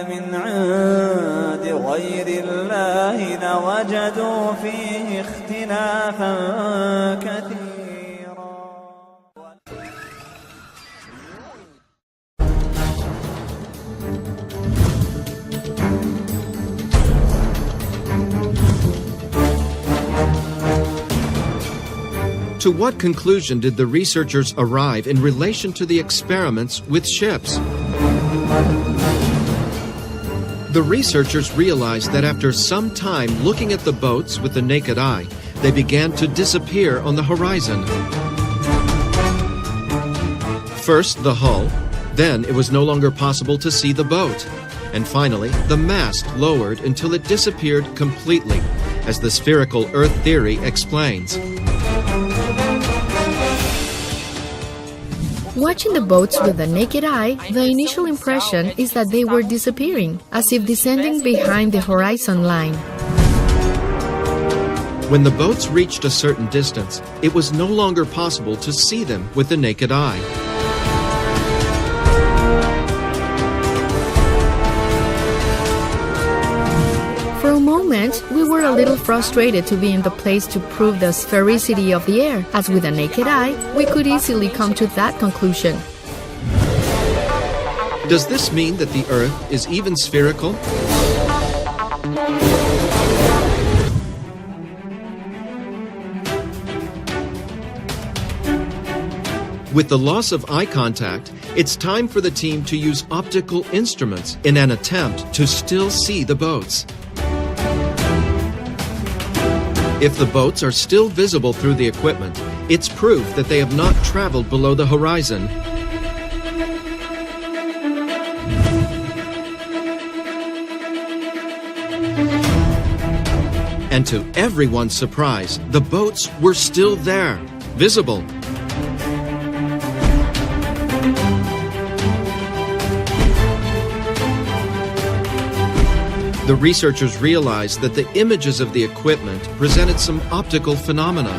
من عند غير الله لوجدوا فيه اختلافا كثيرا. To what conclusion did the researchers arrive in relation to the experiments with ships? The researchers realized that after some time looking at the boats with the naked eye, they began to disappear on the horizon. First the hull, then it was no longer possible to see the boat, and finally the mast lowered until it disappeared completely, as the spherical Earth theory explains. Watching the boats with the naked eye, the initial impression is that they were disappearing, as if descending behind the horizon line. When the boats reached a certain distance, it was no longer possible to see them with the naked eye. For a moment, we were a little frustrated to be in the place to prove the sphericity of the air, as with a naked eye, we could easily come to that conclusion. Does this mean that the Earth is even spherical? With the loss of eye contact, it's time for the team to use optical instruments in an attempt to still see the boats. If the boats are still visible through the equipment, it's proof that they have not traveled below the horizon. And to everyone's surprise, the boats were still there, visible. The researchers realized that the images of the equipment presented some optical phenomena.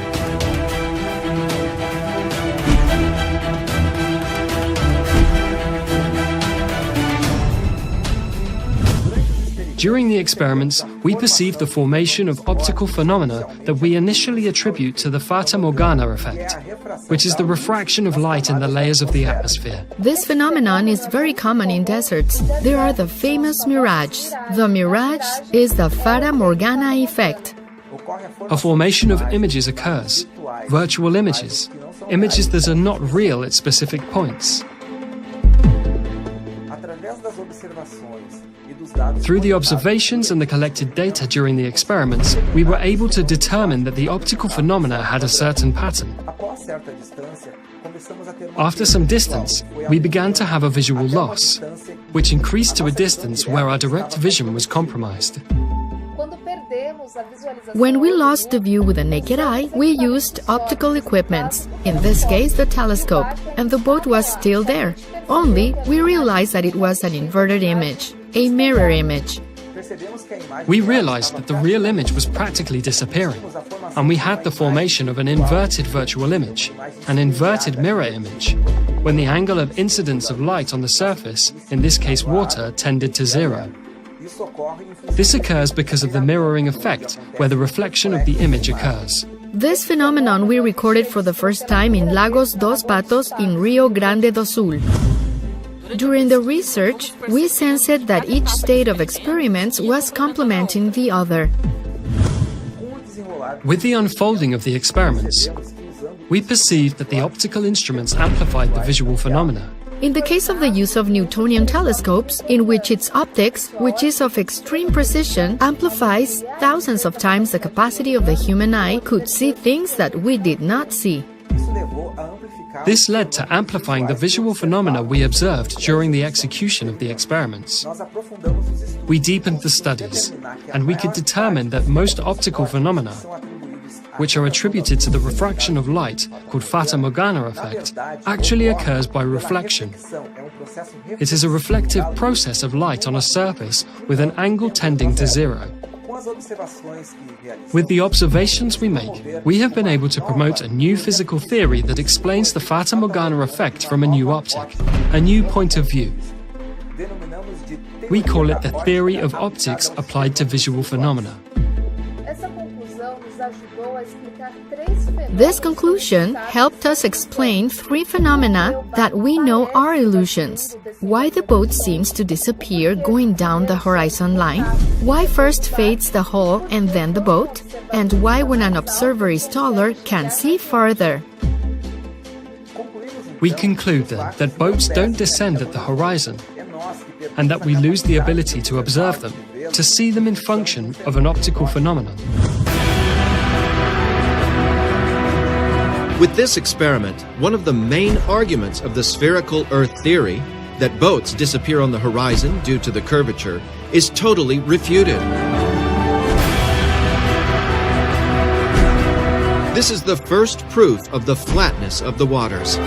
During the experiments, we perceived the formation of optical phenomena that we initially attribute to the Fata Morgana effect, which is the refraction of light in the layers of the atmosphere. This phenomenon is very common in deserts. There are the famous mirages. The mirage is the Fata Morgana effect. A formation of images occurs, virtual images, images that are not real at specific points. Through the observations and the collected data during the experiments, we were able to determine that the optical phenomena had a certain pattern. After some distance, we began to have a visual loss, which increased to a distance where our direct vision was compromised. When we lost the view with the naked eye, we used optical equipments, in this case the telescope, and the boat was still there. Only, we realized that it was an inverted image, a mirror image. We realized that the real image was practically disappearing, and we had the formation of an inverted virtual image, an inverted mirror image, when the angle of incidence of light on the surface, in this case water, tended to zero. This occurs because of the mirroring effect, where the reflection of the image occurs. This phenomenon we recorded for the first time in Lagos dos Patos in Rio Grande do Sul. During the research, we sensed that each state of experiments was complementing the other. With the unfolding of the experiments, we perceived that the optical instruments amplified the visual phenomena. In the case of the use of Newtonian telescopes, in which its optics, which is of extreme precision, amplifies thousands of times the capacity of the human eye, could see things that we did not see. This led to amplifying the visual phenomena we observed during the execution of the experiments. We deepened the studies, and we could determine that most optical phenomena, which are attributed to the refraction of light, called Fata Morgana effect, actually occurs by reflection. It is a reflective process of light on a surface with an angle tending to zero. With the observations we make, we have been able to promote a new physical theory that explains the Fata Morgana effect from a new optic, a new point of view. We call it the theory of optics applied to visual phenomena. This conclusion helped us explain three phenomena that we know are illusions. Why the boat seems to disappear going down the horizon line, why first fades the hull and then the boat, and why when an observer is taller can see farther. We conclude then that boats don't descend at the horizon, and that we lose the ability to observe them, to see them in function of an optical phenomenon. With this experiment, one of the main arguments of the spherical Earth theory, that boats disappear on the horizon due to the curvature, is totally refuted. This is the first proof of the flatness of the waters.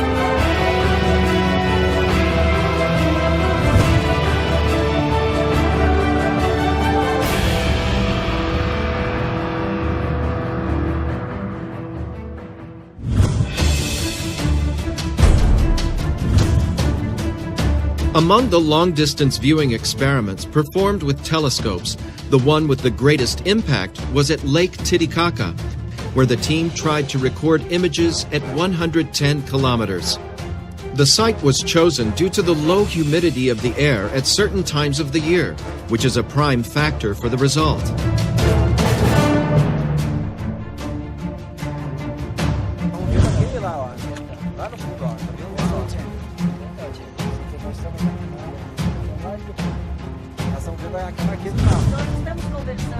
Among the long-distance viewing experiments performed with telescopes, the one with the greatest impact was at Lake Titicaca, where the team tried to record images at 110 kilometers. The site was chosen due to the low humidity of the air at certain times of the year, which is a prime factor for the result.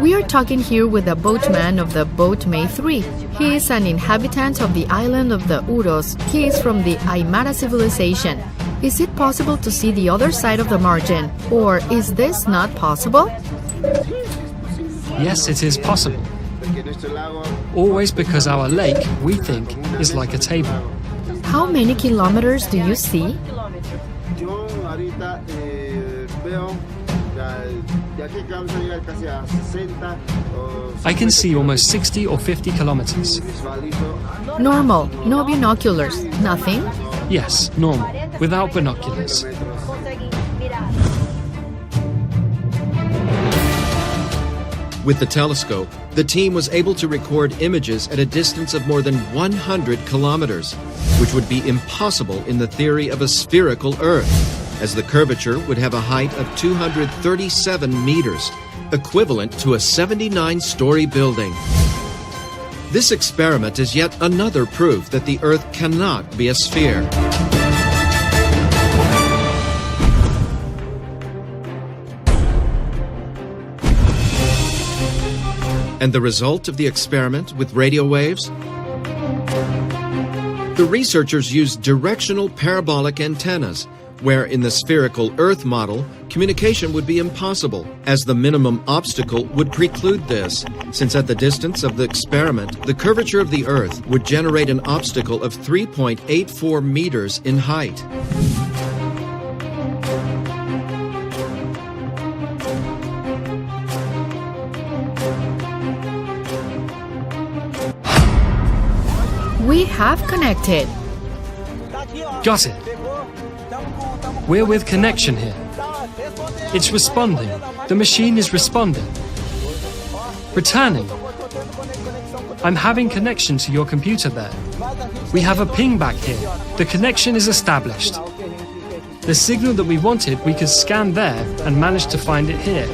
We are talking here with a boatman of the boat May 3. He is an inhabitant of the island of the Uros. He is from the Aymara civilization. Is it possible to see the other side of the margin, or is this not possible? Yes, it is possible. Always because our lake, we think, is like a table. How many kilometers do you see? I can see almost 60 or 50 kilometers. Normal, no binoculars, nothing? Yes, normal, without binoculars. With the telescope, the team was able to record images at a distance of more than 100 kilometers, which would be impossible in the theory of a spherical Earth, as the curvature would have a height of 237 meters, equivalent to a 79-story building. This experiment is yet another proof that the Earth cannot be a sphere. And the result of the experiment with radio waves? The researchers used directional parabolic antennas, where in the spherical Earth model, communication would be impossible, as the minimum obstacle would preclude this, since at the distance of the experiment, the curvature of the Earth would generate an obstacle of 3.84 meters in height. We have connected. Got it. We're with connection here. It's responding. The machine is responding. Returning. I'm having connection to your computer there. We have a ping back here. The connection is established. The signal that we wanted, we could scan there and managed to find it here.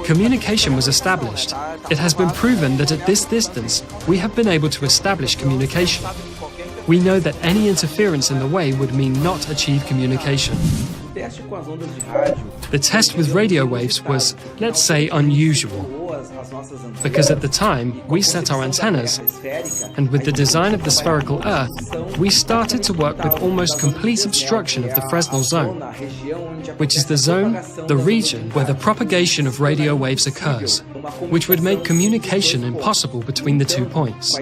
Communication was established. It has been proven that at this distance, we have been able to establish communication. We know that any interference in the way would mean not achieve communication. The test with radio waves was, let's say, unusual, because at the time we set our antennas, and with the design of the spherical Earth, we started to work with almost complete obstruction of the Fresnel zone, which is the zone, the region where the propagation of radio waves occurs, which would make communication impossible between the 2 points.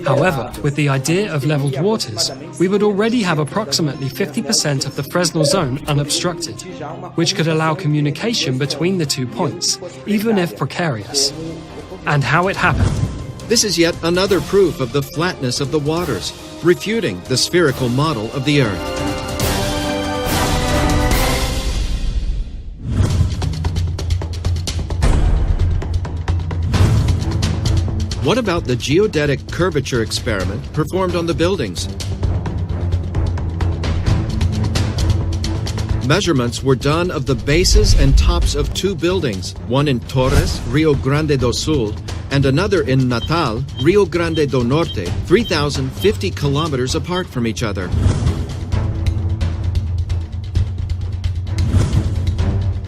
However, with the idea of leveled waters, we would already have approximately 50% of the Fresnel zone unobstructed, which could allow communication between the 2 points, even if precarious. And how it happened. This is yet another proof of the flatness of the waters, refuting the spherical model of the Earth. what about the geodetic curvature experiment performed on the buildings? Measurements were done of the bases and tops of two buildings, one in Torres, Rio Grande do Sul, and another in Natal, Rio Grande do Norte, 3,050 kilometers apart from each other.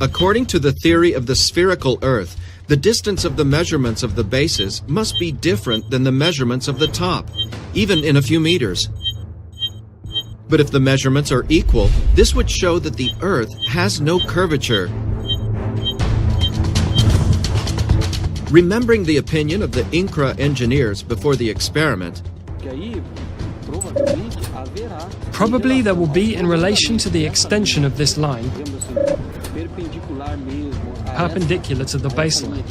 According to the theory of the spherical Earth, the distance of the measurements of the bases must be different than the measurements of the top, even in a few meters. But if the measurements are equal, this would show that the Earth has no curvature. Remembering the opinion of the INCRA engineers before the experiment, Probably there will be in relation to the extension of this line, perpendicular to the baseline.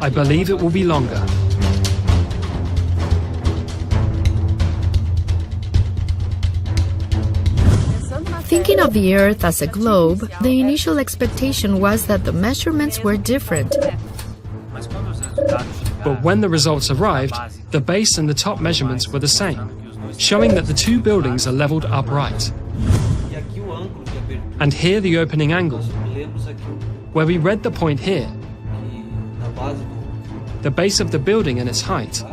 I believe it will be longer. Thinking of the Earth as a globe, the initial expectation was that the measurements were different. But when the results arrived, the base and the top measurements were the same, showing that the two buildings are leveled upright. And here the opening angle, where we read the point here, the base of the building and its height.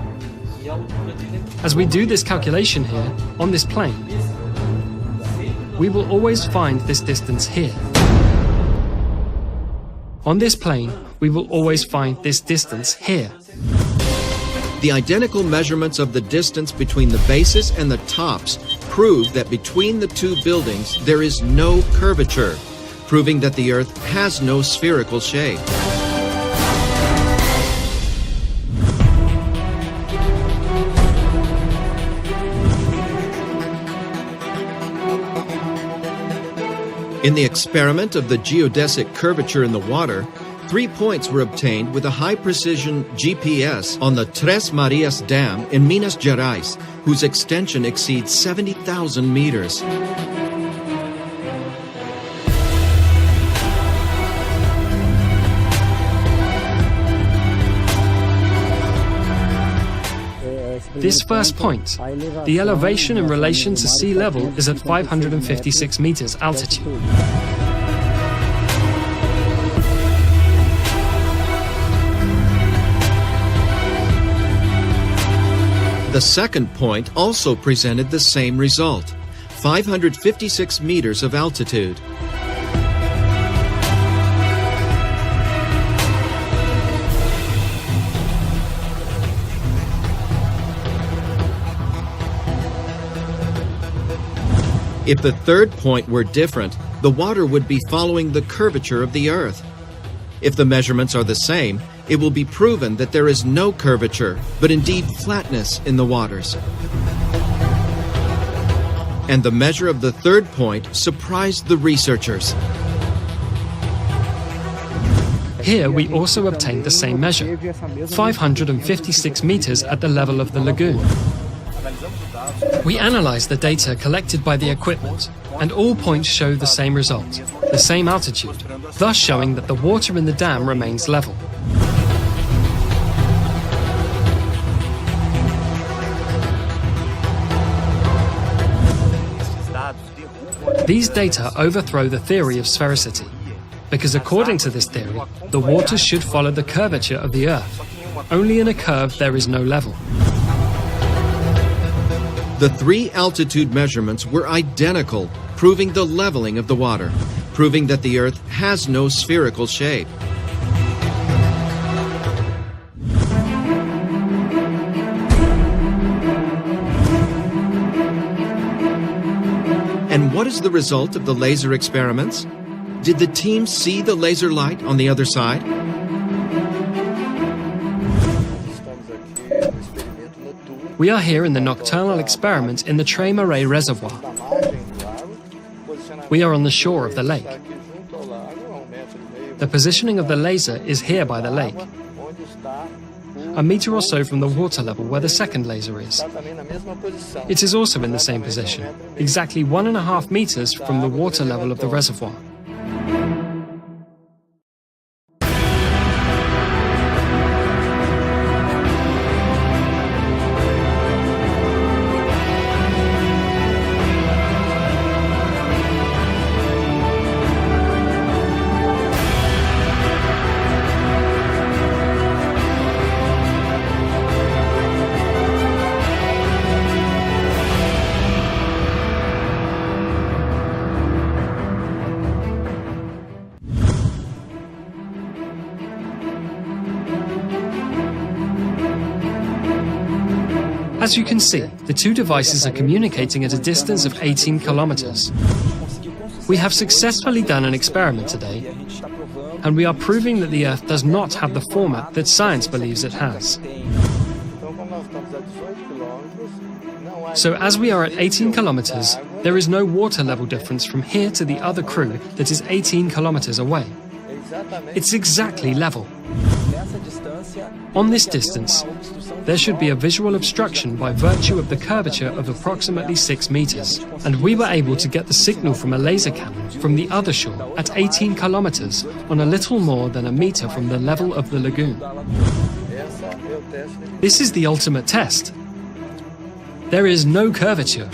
As we do this calculation here, on this plane, we will always find this distance here. On this plane, we will always find this distance here. the identical measurements of the distance between the bases and the tops prove that between the two buildings there is no curvature, proving that the Earth has no spherical shape. In the experiment of the geodesic curvature in the water, 3 points were obtained with a high-precision GPS on the Tres Marias Dam in Minas Gerais, whose extension exceeds 70,000 meters. This first point, the elevation in relation to sea level is at 556 meters altitude. The second point also presented the same result, 556 meters of altitude. If the third point were different, the water would be following the curvature of the Earth. If the measurements are the same, it will be proven that there is no curvature, but indeed flatness in the waters. And the measure of the third point surprised the researchers. Here we also obtained the same measure, 556 meters at the level of the lagoon. We analyzed the data collected by the equipment, and all points show the same result, the same altitude, thus showing that the water in the dam remains level. These data overthrow the theory of sphericity, because according to this theory, the water should follow the curvature of the Earth. Only in a curve there is no level. The three altitude measurements were identical, proving the leveling of the water, proving that the Earth has no spherical shape. And what is the result of the laser experiments? Did the team see the laser light on the other side? We are here in the nocturnal experiment in the Tres Marias Reservoir. We are on the shore of the lake. The positioning of the laser is here by the lake, a meter or so from the water level where the second laser is. It is also in the same position, exactly 1.5 meters from the water level of the reservoir. As you can see, the two devices are communicating at a distance of 18 kilometers. We have successfully done an experiment today, and we are proving that the Earth does not have the format that science believes it has. So as we are at 18 kilometers, there is no water level difference from here to the other crew that is 18 kilometers away. It's exactly level. On this distance, there should be a visual obstruction by virtue of the curvature of approximately 6 meters, and we were able to get the signal from a laser cannon from the other shore at 18 kilometers on a little more than a meter from the level of the lagoon. This is the ultimate test. There is no curvature.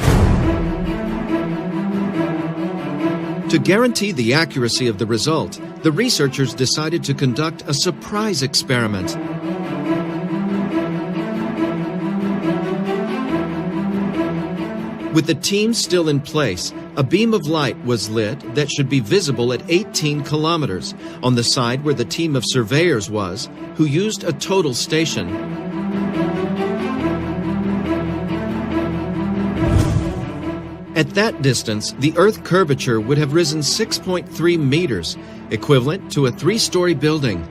To guarantee the accuracy of the result, the researchers decided to conduct a surprise experiment. With the team still in place, a beam of light was lit that should be visible at 18 kilometers on the side where the team of surveyors was, who used a total station. At that distance, the Earth curvature would have risen 6.3 meters, equivalent to a 3-story building.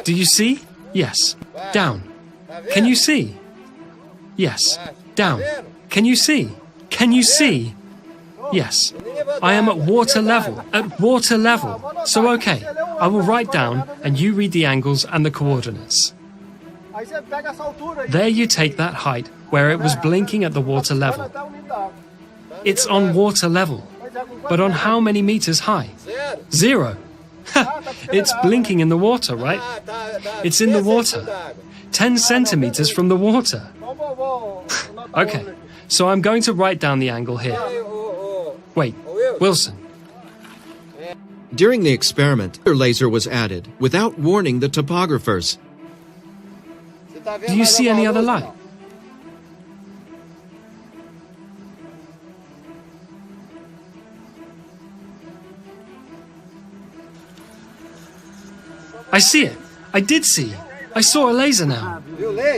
Do you see? Yes. Down. Can you see? Yes. Down. Can you see? Can you see? Yes. I am at water level. At water level. So okay, I will write down and you read the angles and the coordinates. There you take that height where it was blinking at the water level. It's on water level. But on how many meters high? 0. It's blinking in the water, right? It's in the water. 10 centimeters from the water. Okay, so I'm going to write down the angle here. Wait, Wilson. During the experiment, a laser was added without warning the topographers. Do you see any other light? I see it. I did see. I saw a laser now.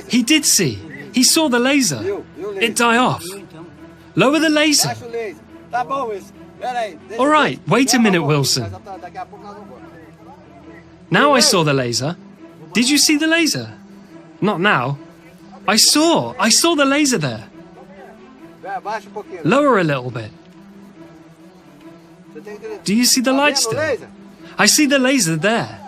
He did see. He saw the laser. It die off. Lower the laser. All right, wait a minute, Wilson. Now I saw the laser. Did you see the laser? Not now. I saw the laser there. Lower a little bit. Do you see the light still? I see the laser there.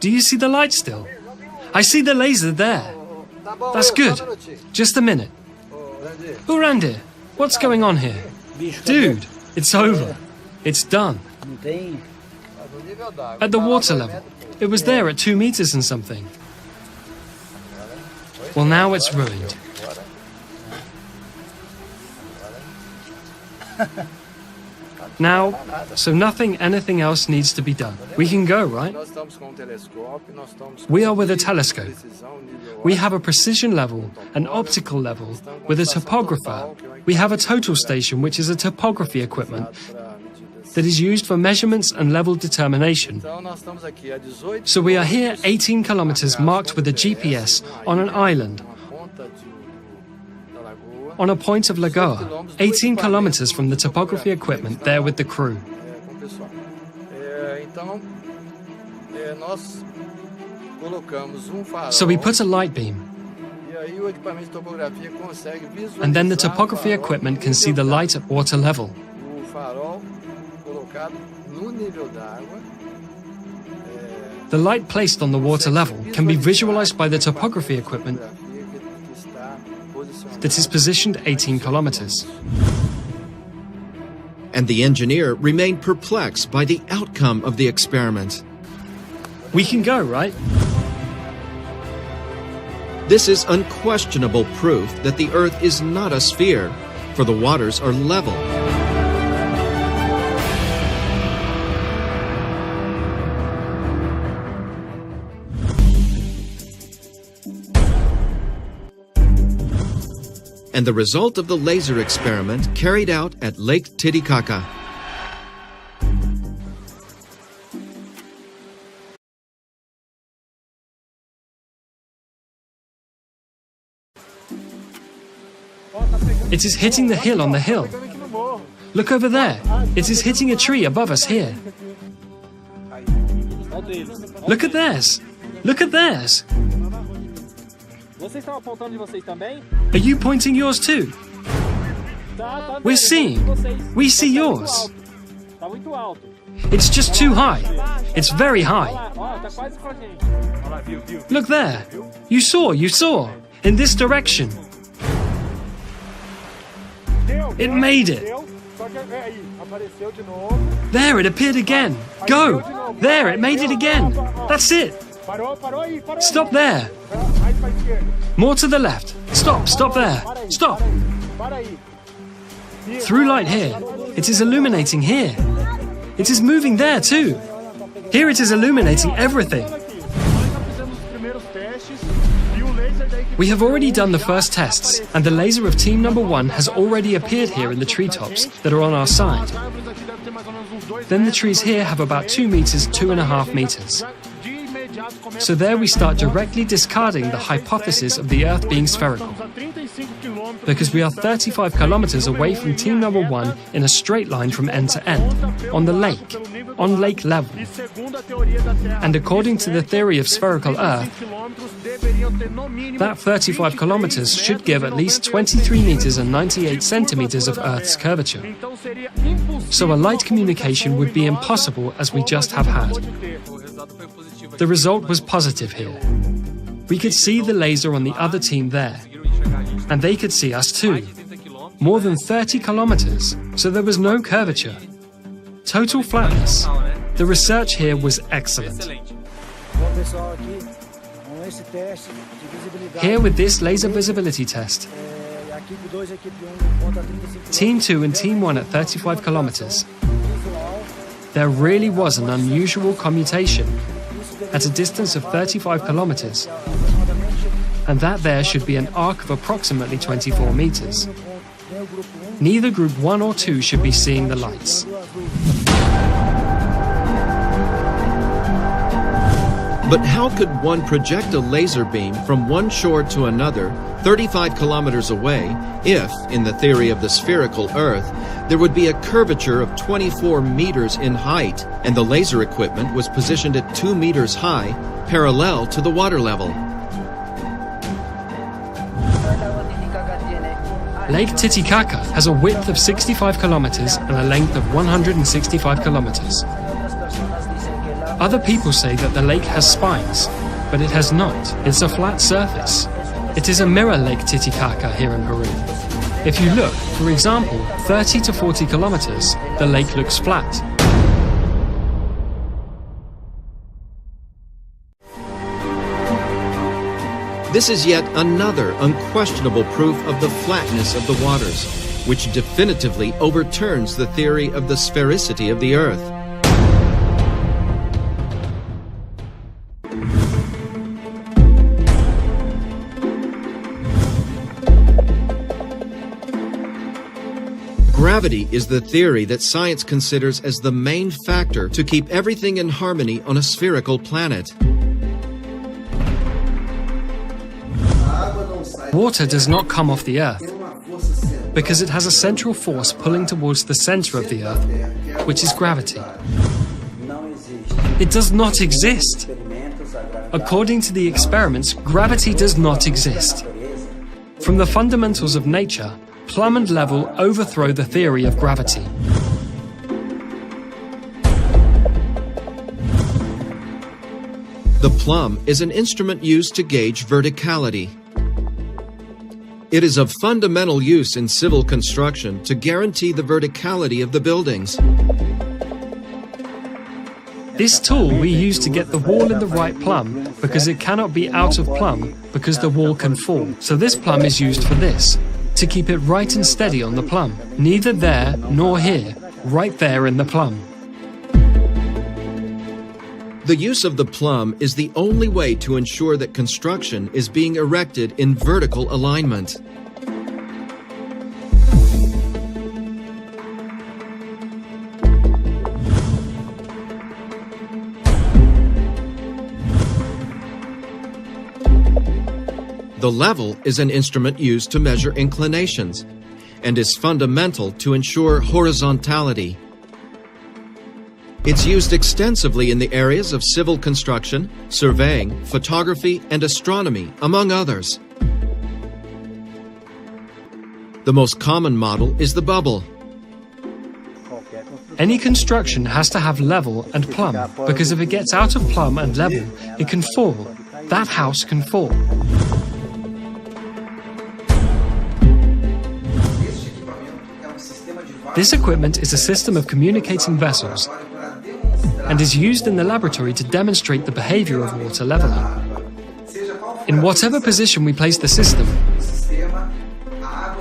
Do you see the light still? I see the laser there. That's good. Just a minute. Urandir, what's going on here? Dude, it's over. It's done. At the water level. It was there at 2 meters and something. Well, now it's ruined. Now, so anything else needs to be done. We can go, right? We are with a telescope. We have a precision level, an optical level, with a topographer. We have a total station, which is a topography equipment that is used for measurements and level determination. So we are here 18 kilometers marked with a GPS on an island, on a point of Lagoa, 18 kilometers from the topography equipment there with the crew. So we put a light beam, and then the topography equipment can see the light at water level. The light placed on the water level can be visualized by the topography equipment that is positioned 18 kilometers. And the engineer remained perplexed by the outcome of the experiment. We can go, right? This is unquestionable proof that the Earth is not a sphere, for the waters are level. and the result of the laser experiment carried out at Lake Titicaca. It is hitting the hill on the hill. Look over there. It is hitting a tree above us here. Look at theirs. Look at theirs. Are you pointing yours too? We're seeing. We see yours. It's just too high. It's very high. Look there. You saw. In this direction. It made it. There, it appeared again. Go. There, it made it again. That's it. Stop there. More to the left. Stop there. Stop. Through light here. It is illuminating here. It is moving there too. Here it is illuminating everything. We have already done the first tests, and the laser of team number 1 has already appeared here in the treetops that are on our side. Then the trees here have about 2 meters, 2.5 meters. So there we start directly discarding the hypothesis of the Earth being spherical. Because we are 35 kilometers away from team number 1 in a straight line from end to end, on the lake, on lake level. And according to the theory of spherical Earth, that 35 kilometers should give at least 23 meters and 98 centimeters of Earth's curvature. So a light communication would be impossible as we just have had. The result was positive here. We could see the laser on the other team there, and they could see us too. More than 30 kilometers, so there was no curvature. Total flatness. The research here was excellent. Here with this laser visibility test, Team 2 and Team 1 at 35 kilometers, there really was an unusual commutation at a distance of 35 kilometers, and that there should be an arc of approximately 24 meters. Neither Group 1 or 2 should be seeing the lights. But how could one project a laser beam from one shore to another, 35 kilometers away, if, in the theory of the spherical Earth, there would be a curvature of 24 meters in height, and the laser equipment was positioned at 2 meters high, parallel to the water level? Lake Titicaca has a width of 65 kilometers and a length of 165 kilometers. Other people say that the lake has spines, but it has not. It's a flat surface. It is a mirror Lake Titicaca here in Peru. If you look, for example, 30 to 40 kilometers, the lake looks flat. This is yet another unquestionable proof of the flatness of the waters, which definitively overturns the theory of the sphericity of the Earth. Gravity is the theory that science considers as the main factor to keep everything in harmony on a spherical planet. Water does not come off the Earth because it has a central force pulling towards the center of the Earth, which is gravity. It does not exist. According to the experiments, gravity does not exist. From the fundamentals of nature, Plum and Level overthrow the theory of gravity. The plumb is an instrument used to gauge verticality. It is of fundamental use in civil construction to guarantee the verticality of the buildings. This tool we use to get the wall in the right plumb because it cannot be out of plumb because the wall can fall. So this plumb is used for this, to keep it right and steady on the plumb. Neither there nor here, right there in the plumb. The use of the plumb is the only way to ensure that construction is being erected in vertical alignment. The level is an instrument used to measure inclinations and is fundamental to ensure horizontality. It's used extensively in the areas of civil construction, surveying, photography, and astronomy, among others. The most common model is the bubble. Any construction has to have level and plumb, because if it gets out of plumb and level, it can fall. That house can fall. This equipment is a system of communicating vessels and is used in the laboratory to demonstrate the behavior of water leveling. In whatever position we place the system,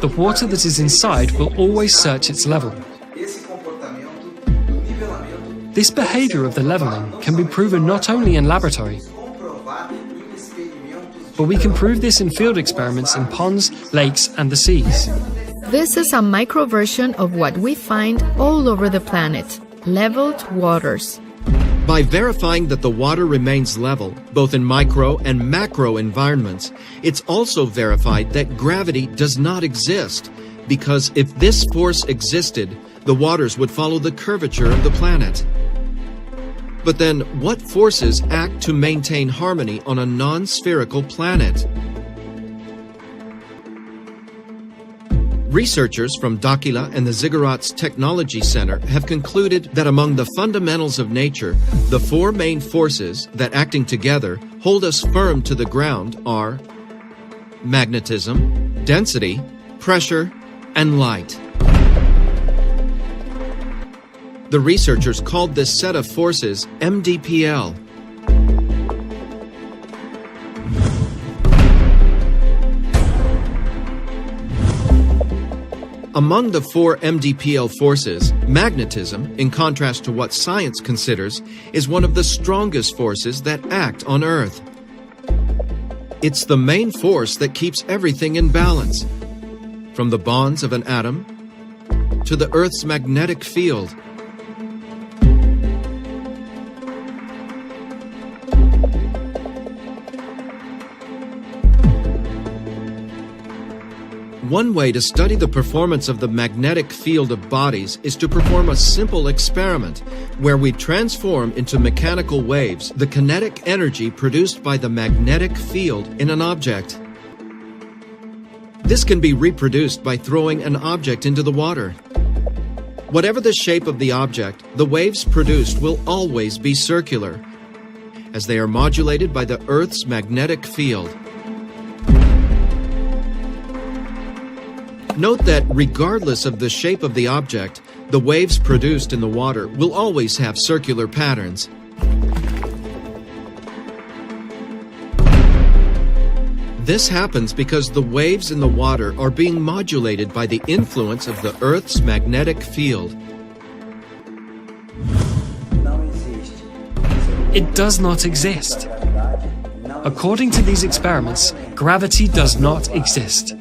the water that is inside will always search its level. This behavior of the leveling can be proven not only in laboratory, but we can prove this in field experiments in ponds, lakes, and the seas. This is a micro version of what we find all over the planet: leveled waters. By verifying that the water remains level, both in micro and macro environments, it's also verified that gravity does not exist, because if this force existed, the waters would follow the curvature of the planet. But then, what forces act to maintain harmony on a non-spherical planet? Researchers from Dakila and the Ziggurats Technology Center have concluded that among the fundamentals of nature, the four main forces that, acting together, hold us firm to the ground are magnetism, density, pressure, and light. The researchers called this set of forces MDPL. Among the four MDPL forces, magnetism, in contrast to what science considers, is one of the strongest forces that act on Earth. It's the main force that keeps everything in balance, from the bonds of an atom to the Earth's magnetic field. One way to study the performance of the magnetic field of bodies is to perform a simple experiment where we transform into mechanical waves the kinetic energy produced by the magnetic field in an object. This can be reproduced by throwing an object into the water. Whatever the shape of the object, the waves produced will always be circular, as they are modulated by the Earth's magnetic field. Note that regardless of the shape of the object, the waves produced in the water will always have circular patterns. This happens because the waves in the water are being modulated by the influence of the Earth's magnetic field. It does not exist. According to these experiments, gravity does not exist.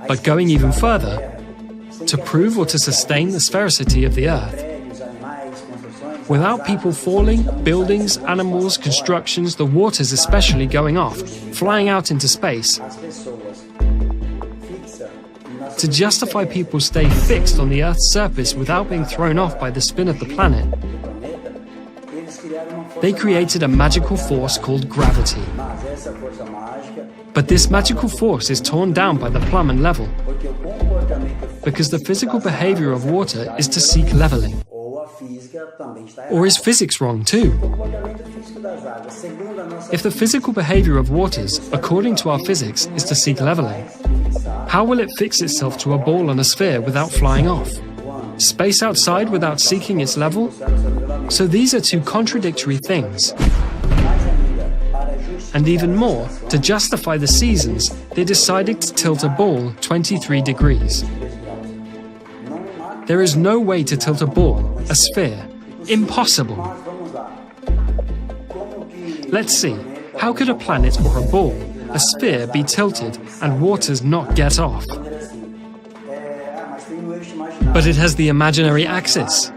But going even further, to prove or to sustain the sphericity of the Earth, without people falling, buildings, animals, constructions, the waters especially going off, flying out into space, to justify people stay fixed on the Earth's surface without being thrown off by the spin of the planet, they created a magical force called gravity. But this magical force is torn down by the plumb and level, because the physical behavior of water is to seek leveling. Or is physics wrong too? If the physical behavior of waters, according to our physics, is to seek leveling, how will it fix itself to a ball on a sphere without flying off? Space outside without seeking its level? So these are two contradictory things. And even more, to justify the seasons, they decided to tilt a ball 23 degrees. There is no way to tilt a ball, a sphere. Impossible. Let's see, how could a planet or a ball, a sphere, be tilted and waters not get off? But it has the imaginary axis.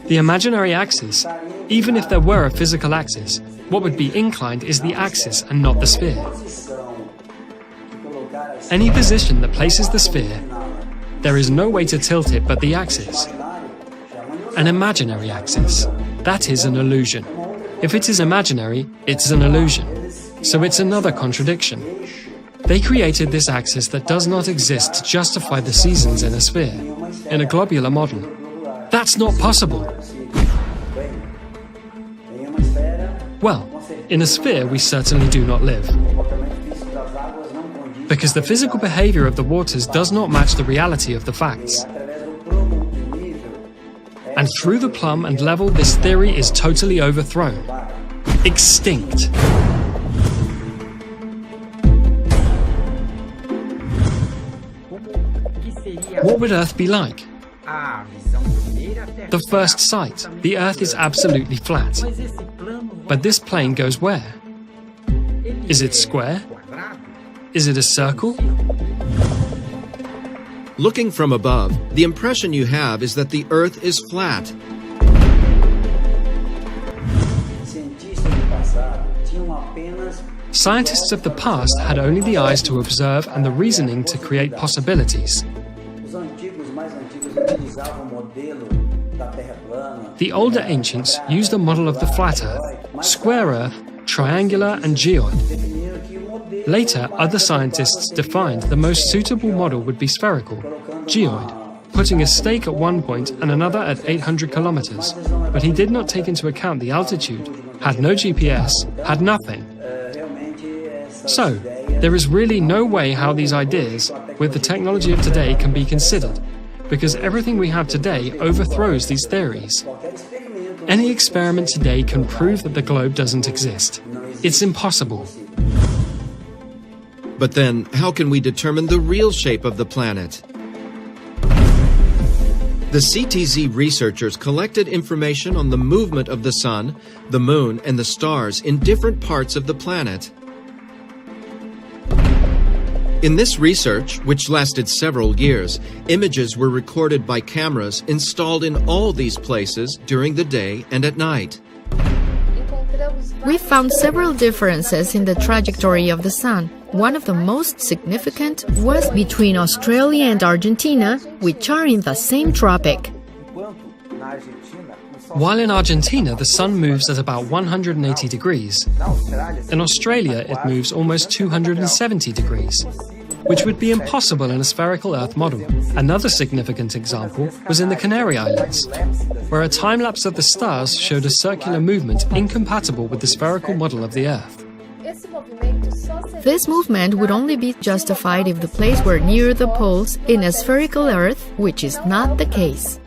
The imaginary axis, even if there were a physical axis, what would be inclined is the axis and not the sphere. Any position that places the sphere, there is no way to tilt it but the axis. An imaginary axis, that is an illusion. If it is imaginary, it's an illusion. So it's another contradiction. They created this axis that does not exist to justify the seasons in a sphere, in a globular model. That's not possible. Well, in a sphere we certainly do not live. Because the physical behavior of the waters does not match the reality of the facts. And through the plumb and level, this theory is totally overthrown. Extinct. What would Earth be like? The first sight, the Earth is absolutely flat. But this plane goes where? Is it square? Is it a circle? Looking from above, the impression you have is that the Earth is flat. Scientists of the past had only the eyes to observe and the reasoning to create possibilities. The older ancients used a model of the flat Earth, square Earth, triangular and geoid. Later, other scientists defined the most suitable model would be spherical, geoid, putting a stake at one point and another at 800 kilometers. But he did not take into account the altitude, had no GPS, had nothing. So, there is really no way how these ideas, with the technology of today, can be considered, because everything we have today overthrows these theories. Any experiment today can prove that the globe doesn't exist. It's impossible. But then, how can we determine the real shape of the planet? The CTZ researchers collected information on the movement of the Sun, the Moon, and the stars in different parts of the planet. In this research, which lasted several years, images were recorded by cameras installed in all these places during the day and at night. We found several differences in the trajectory of the Sun. One of the most significant was between Australia and Argentina, which are in the same tropic. While in Argentina the Sun moves at about 180 degrees, in Australia it moves almost 270 degrees, which would be impossible in a spherical Earth model. Another significant example was in the Canary Islands, where a time-lapse of the stars showed a circular movement incompatible with the spherical model of the Earth. This movement would only be justified if the place were near the poles in a spherical Earth, which is not the case.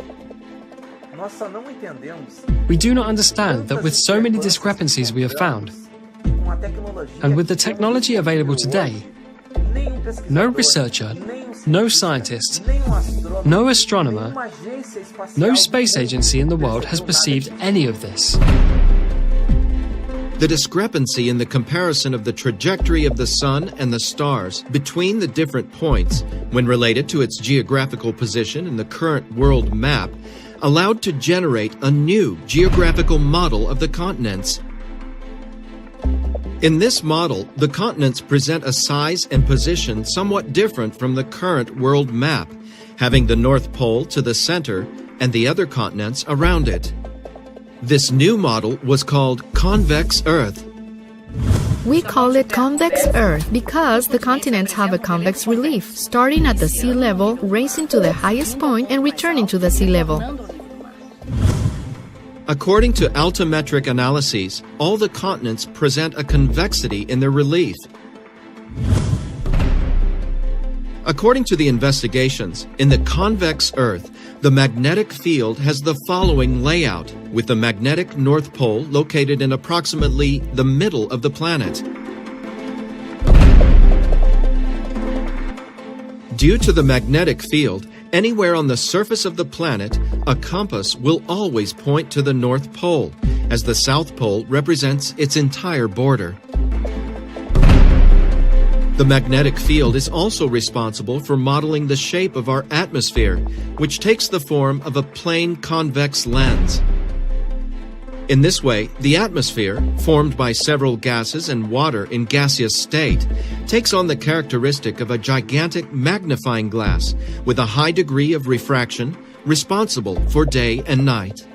We do not understand that with so many discrepancies we have found, and with the technology available today, no researcher, no scientist, no astronomer, no space agency in the world has perceived any of this. The discrepancy in the comparison of the trajectory of the Sun and the stars between the different points, when related to its geographical position in the current world map, allowed to generate a new geographical model of the continents. In this model, the continents present a size and position somewhat different from the current world map, having the North Pole to the center and the other continents around it. This new model was called convex Earth. We call it convex Earth because the continents have a convex relief, starting at the sea level, racing to the highest point, and returning to the sea level. According to altimetric analyses, all the continents present a convexity in their relief. According to the investigations, in the convex Earth, the magnetic field has the following layout, with the magnetic North Pole located in approximately the middle of the planet. Due to the magnetic field, anywhere on the surface of the planet, a compass will always point to the North Pole, as the South Pole represents its entire border. The magnetic field is also responsible for modeling the shape of our atmosphere, which takes the form of a plane convex lens. In this way, the atmosphere, formed by several gases and water in gaseous state, takes on the characteristic of a gigantic magnifying glass with a high degree of refraction, responsible for day and night.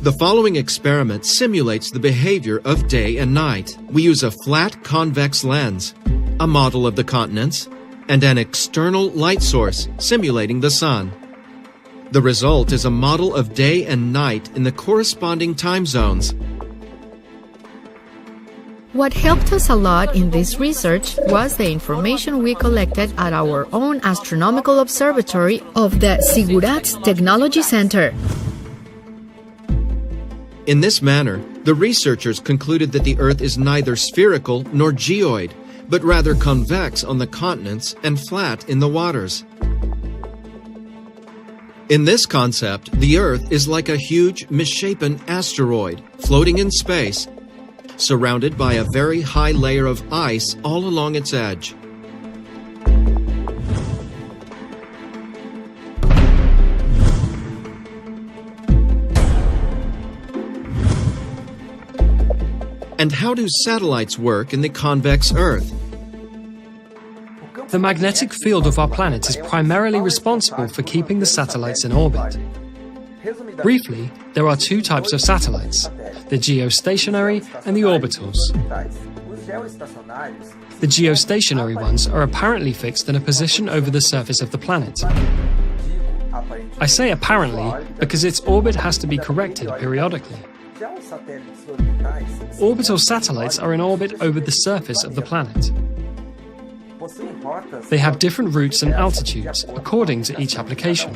The following experiment simulates the behavior of day and night. We use a flat convex lens, a model of the continents, and an external light source simulating the sun. The result is a model of day and night in the corresponding time zones. What helped us a lot in this research was the information we collected at our own astronomical observatory of the Sigurat's Technology Center. In this manner, the researchers concluded that the Earth is neither spherical nor geoid, but rather convex on the continents and flat in the waters. In this concept, the Earth is like a huge, misshapen asteroid floating in space, surrounded by a very high layer of ice all along its edge. And how do satellites work in the convex Earth? The magnetic field of our planet is primarily responsible for keeping the satellites in orbit. Briefly, there are two types of satellites, the geostationary and the orbitals. The geostationary ones are apparently fixed in a position over the surface of the planet. I say apparently because its orbit has to be corrected periodically. Orbital satellites are in orbit over the surface of the planet. They have different routes and altitudes according to each application.